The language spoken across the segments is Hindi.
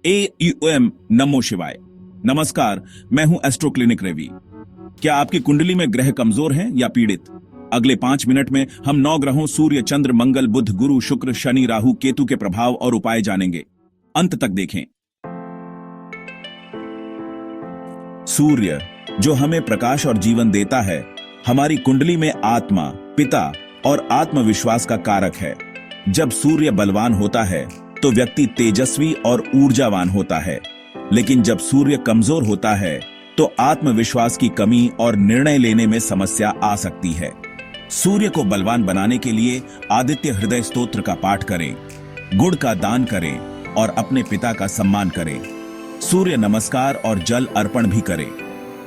AUM नमो शिवाय। नमस्कार, मैं हूं एस्ट्रो क्लिनिक रवि। क्या आपकी कुंडली में ग्रह कमजोर हैं या पीड़ित? अगले 5 मिनट में हम 9 ग्रहों सूर्य, चंद्र, मंगल, बुध, गुरु, शुक्र, शनि, राहु, केतु के प्रभाव और उपाय जानेंगे। अंत तक देखें। सूर्य, जो हमें प्रकाश और जीवन देता है, हमारी कुंडली में आत्मा, पिता और आत्मविश्वास का कारक है। जब सूर्य बलवान होता है तो व्यक्ति तेजस्वी और ऊर्जावान होता है, लेकिन जब सूर्य कमजोर होता है तो आत्मविश्वास की कमी और निर्णय लेने में समस्या आ सकती है। सूर्य को बलवान बनाने के लिए आदित्य हृदय स्तोत्र का पाठ करें, गुड़ का दान करें और अपने पिता का सम्मान करें। सूर्य नमस्कार और जल अर्पण भी करें।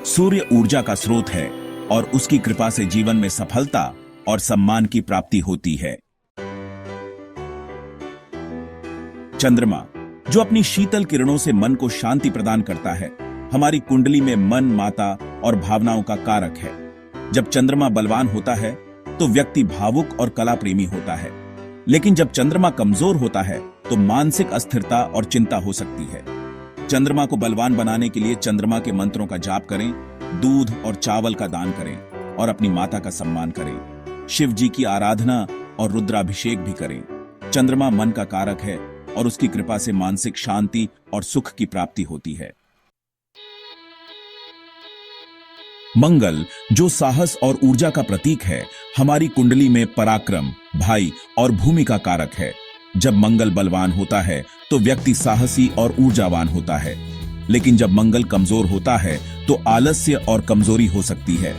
सूर्य ऊर्जा का स्रोत है और उसकी कृपा से जीवन में सफलता और सम्मान की प्राप्ति होती है। चंद्रमा, जो अपनी शीतल किरणों से मन को शांति प्रदान करता है, हमारी कुंडली में मन, माता और भावनाओं का कारक है। जब चंद्रमा बलवान होता है तो व्यक्ति भावुक और कला प्रेमी होता है, लेकिन जब चंद्रमा कमजोर होता है तो मानसिक अस्थिरता और चिंता हो सकती है। चंद्रमा को बलवान बनाने के लिए चंद्रमा के मंत्रों का जाप करें, दूध और चावल का दान करें और अपनी माता का सम्मान करें। शिव जी की आराधना और रुद्राभिषेक भी करें। चंद्रमा मन का कारक है और उसकी कृपा से मानसिक शांति और सुख की प्राप्ति होती है। मंगल, जो साहस और ऊर्जा का प्रतीक है, हमारी कुंडली में पराक्रम, भाई और भूमि का कारक है। जब मंगल बलवान होता है तो व्यक्ति साहसी और ऊर्जावान होता है, लेकिन जब मंगल कमजोर होता है तो आलस्य और कमजोरी हो सकती है।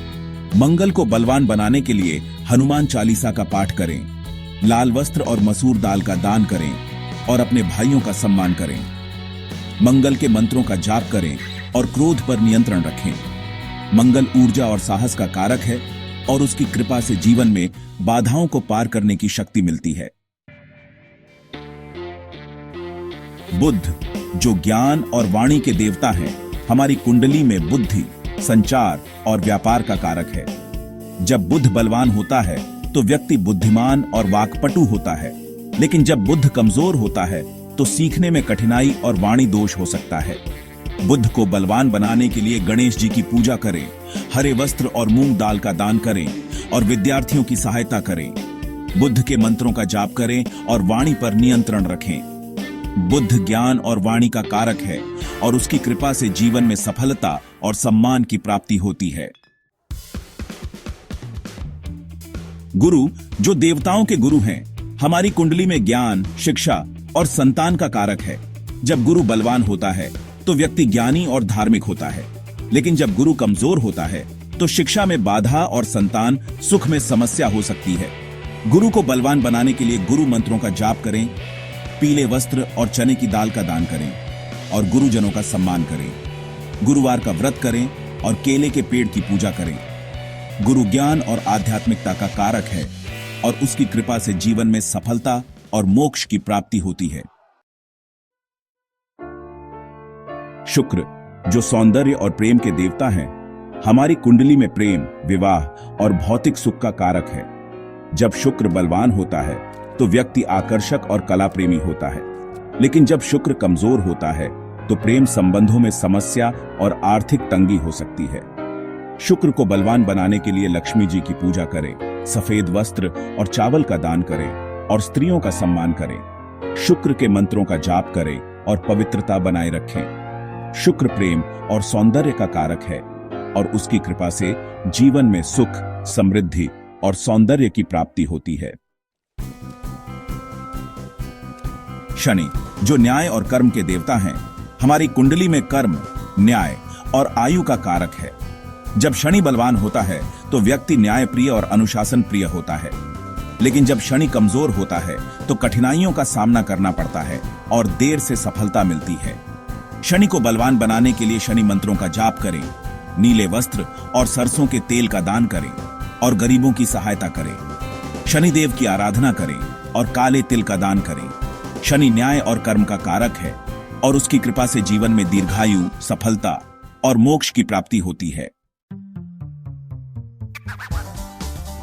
मंगल को बलवान बनाने के लिए हनुमान चालीसा का पाठ करें, लाल वस्त्र और मसूर दाल का दान करें और अपने भाइयों का सम्मान करें। मंगल के मंत्रों का जाप करें और क्रोध पर नियंत्रण रखें। मंगल ऊर्जा और साहस का कारक है और उसकी कृपा से जीवन में बाधाओं को पार करने की शक्ति मिलती है। बुध, जो ज्ञान और वाणी के देवता हैं, हमारी कुंडली में बुद्धि, संचार और व्यापार का कारक है। जब बुध बलवान होता है तो व्यक्ति बुद्धिमान और वाक्पटु होता है, लेकिन जब बुध कमजोर होता है तो सीखने में कठिनाई और वाणी दोष हो सकता है। बुध को बलवान बनाने के लिए गणेश जी की पूजा करें, हरे वस्त्र और मूंग दाल का दान करें और विद्यार्थियों की सहायता करें। बुध के मंत्रों का जाप करें और वाणी पर नियंत्रण रखें। बुध ज्ञान और वाणी का कारक है और उसकी कृपा से जीवन में सफलता और सम्मान की प्राप्ति होती है। गुरु, जो देवताओं के गुरु हैं, हमारी कुंडली में ज्ञान, शिक्षा और संतान का कारक है। जब गुरु बलवान होता है तो व्यक्ति ज्ञानी और धार्मिक होता है, लेकिन जब गुरु कमजोर होता है तो शिक्षा में बाधा और संतान सुख में समस्या हो सकती है। गुरु को बलवान बनाने के लिए गुरु मंत्रों का जाप करें, पीले वस्त्र और चने की दाल का दान करें और गुरुजनों का सम्मान करें। गुरुवार का व्रत करें और केले के पेड़ की पूजा करें। गुरु ज्ञान और आध्यात्मिकता का कारक है और उसकी कृपा से जीवन में सफलता और मोक्ष की प्राप्ति होती है। शुक्र, जो सौंदर्य और प्रेम के देवता हैं, हमारी कुंडली में प्रेम, विवाह और भौतिक सुख का कारक है। जब शुक्र बलवान होता है तो व्यक्ति आकर्षक और कला प्रेमी होता है, लेकिन जब शुक्र कमजोर होता है तो प्रेम संबंधों में समस्या और आर्थिक तंगी हो सकती है। शुक्र को बलवान बनाने के लिए लक्ष्मी जी की पूजा करें, सफेद वस्त्र और चावल का दान करें और स्त्रियों का सम्मान करें। शुक्र के मंत्रों का जाप करें और पवित्रता बनाए रखें। शुक्र प्रेम और सौंदर्य का कारक है और उसकी कृपा से जीवन में सुख, समृद्धि और सौंदर्य की प्राप्ति होती है। शनि, जो न्याय और कर्म के देवता हैं, हमारी कुंडली में कर्म, न्याय और आयु का कारक है। जब शनि बलवान होता है तो व्यक्ति न्याय प्रिय और अनुशासन प्रिय होता है, लेकिन जब शनि कमजोर होता है तो कठिनाइयों का सामना करना पड़ता है और देर से सफलता मिलती है। शनि को बलवान बनाने के लिए शनि मंत्रों का जाप करें, नीले वस्त्र और सरसों के तेल का दान करें और गरीबों की सहायता करें। शनिदेव की आराधना करें और काले तिल का दान करें। शनि न्याय और कर्म का कारक है और उसकी कृपा से जीवन में दीर्घायु, सफलता और मोक्ष की प्राप्ति होती है।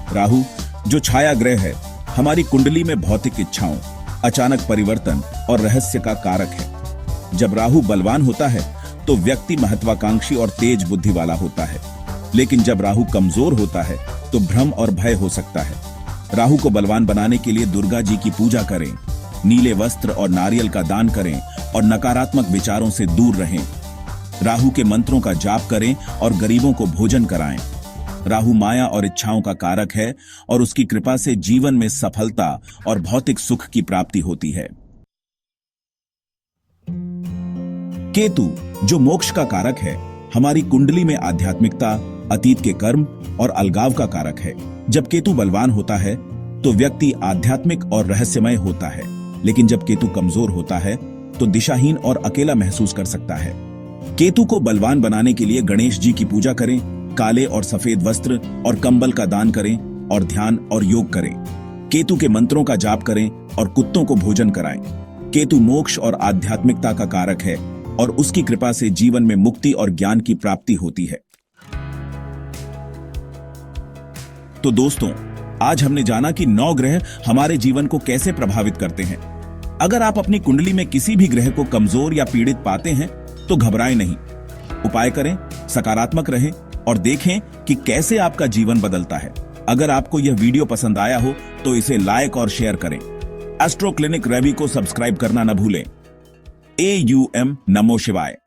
राहु, जो छाया ग्रह है, हमारी कुंडली में भौतिक इच्छाओं, अचानक परिवर्तन और रहस्य का कारक है। जब राहु बलवान होता है तो व्यक्ति महत्वाकांक्षी और तेज बुद्धि वाला होता है, लेकिन जब राहु कमजोर होता है तो भ्रम और भय हो सकता है। राहु को बलवान बनाने के लिए दुर्गा जी की पूजा करें, नीले वस्त्र और नारियल का दान करें और नकारात्मक विचारों से दूर रहें। राहु के मंत्रों का जाप करें और गरीबों को भोजन कराएं। राहु माया और इच्छाओं का कारक है और उसकी कृपा से जीवन में सफलता और भौतिक सुख की प्राप्ति होती है। केतु, जो मोक्ष का कारक है, हमारी कुंडली में आध्यात्मिकता, अतीत के कर्म और अलगाव का कारक है। जब केतु बलवान होता है तो व्यक्ति आध्यात्मिक और रहस्यमय होता है, लेकिन जब केतु कमजोर होता है तो दिशाहीन और अकेला महसूस कर सकता है। केतु को बलवान बनाने के लिए गणेश जी की पूजा करें, काले और सफेद वस्त्र और कंबल का दान करें और ध्यान और योग करें। केतु के मंत्रों का जाप करें और कुत्तों को भोजन कराएं। केतु मोक्ष और आध्यात्मिकता का कारक है और उसकी कृपा से जीवन में मुक्ति और ज्ञान की प्राप्ति होती है। तो दोस्तों, आज हमने जाना कि 9 ग्रह हमारे जीवन को कैसे प्रभावित करते हैं। अगर आप अपनी कुंडली में किसी भी ग्रह को कमजोर या पीड़ित पाते हैं तो घबराएं नहीं, उपाय करें, सकारात्मक रहें और देखें कि कैसे आपका जीवन बदलता है। अगर आपको यह वीडियो पसंद आया हो तो इसे लाइक और शेयर करें। एस्ट्रो क्लिनिक रवि को सब्सक्राइब करना न भूलें। AUM नमो शिवाय।